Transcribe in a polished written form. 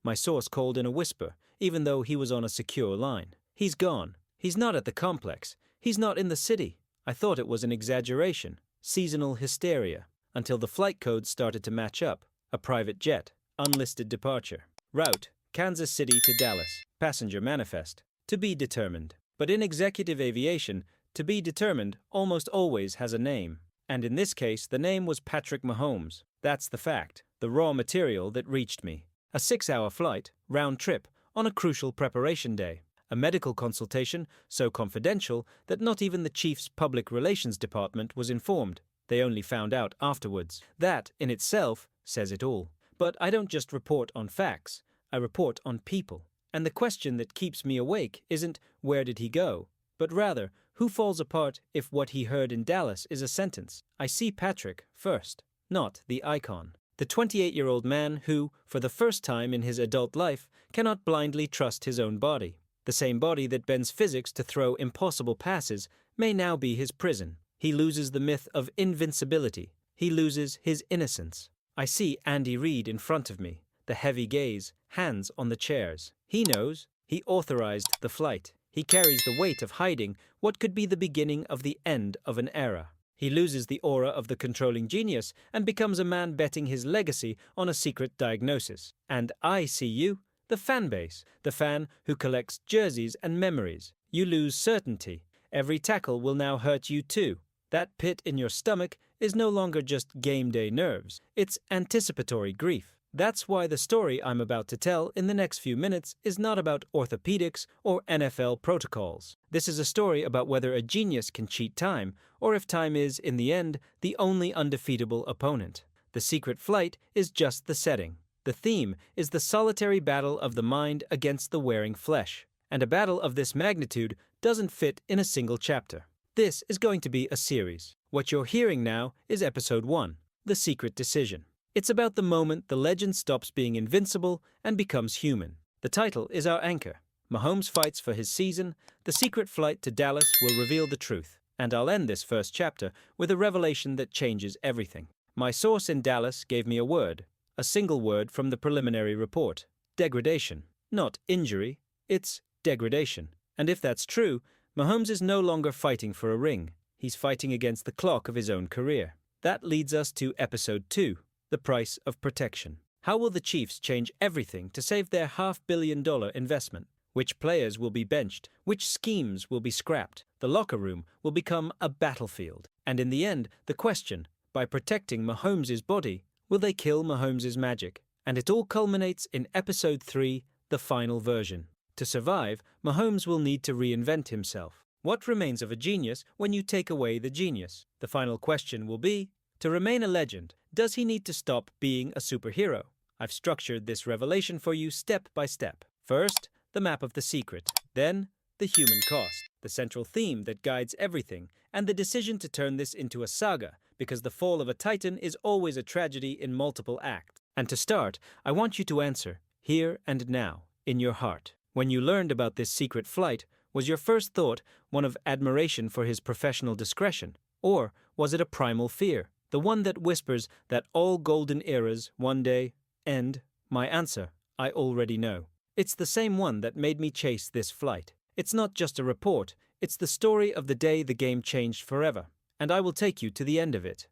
My source called in a whisper, even though he was on a secure line. He's gone. He's not at the complex. He's not in the city. I thought it was an exaggeration, seasonal hysteria, until the flight codes started to match up. A private jet, unlisted departure. Route, Kansas City to Dallas. Passenger manifest, to be determined. But in executive aviation, to be determined almost always has a name. And in this case, the name was Patrick Mahomes. That's the fact, the raw material that reached me. A 6-hour flight, round trip, on a crucial preparation day. A medical consultation so confidential that not even the chief's public relations department was informed. They only found out afterwards. That, in itself, says it all. But I don't just report on facts, I report on people. And the question that keeps me awake isn't, where did he go? But rather, who falls apart if what he heard in Dallas is a sentence? I see Patrick first, not the icon. The 28-year-old man who, for the first time in his adult life, cannot blindly trust his own body. The same body that bends physics to throw impossible passes may now be his prison. He loses the myth of invincibility. He loses his innocence. I see Andy Reid in front of me, the heavy gaze, hands on the chairs. He knows. He authorized the flight. He carries the weight of hiding what could be the beginning of the end of an era. He loses the aura of the controlling genius and becomes a man betting his legacy on a secret diagnosis. And I see you, the fan base, the fan who collects jerseys and memories. You lose certainty. Every tackle will now hurt you too. That pit in your stomach is no longer just game day nerves. It's anticipatory grief. That's why the story I'm about to tell in the next few minutes is not about orthopedics or NFL protocols. This is a story about whether a genius can cheat time, or if time is, in the end, the only undefeatable opponent. The secret flight is just the setting. The theme is the solitary battle of the mind against the wearing flesh. And a battle of this magnitude doesn't fit in a single chapter. This is going to be a series. What you're hearing now is episode 1, The Secret Decision. It's about the moment the legend stops being invincible and becomes human. The title is our anchor. Mahomes fights for his season. The secret flight to Dallas will reveal the truth. And I'll end this first chapter with a revelation that changes everything. My source in Dallas gave me a single word from the preliminary report. Degradation. Not injury, it's degradation. And if that's true, Mahomes is no longer fighting for a ring. He's fighting against the clock of his own career. That leads us to episode 2. The price of protection. How will the Chiefs change everything to save their $500 million investment? Which players will be benched? Which schemes will be scrapped? The locker room will become a battlefield. And in the end, the question, by protecting Mahomes' body, will they kill Mahomes' magic? And it all culminates in episode 3, the final version. To survive, Mahomes will need to reinvent himself. What remains of a genius when you take away the genius? The final question will be, to remain a legend, does he need to stop being a superhero? I've structured this revelation for you step by step. First, the map of the secret. Then, the human cost, the central theme that guides everything, and the decision to turn this into a saga, because the fall of a titan is always a tragedy in multiple acts. And to start, I want you to answer, here and now, in your heart. When you learned about this secret flight, was your first thought one of admiration for his professional discretion? Or was it a primal fear? The one that whispers that all golden eras one day end? My answer, I already know. It's the same one that made me chase this flight. It's not just a report, it's the story of the day the game changed forever. And I will take you to the end of it.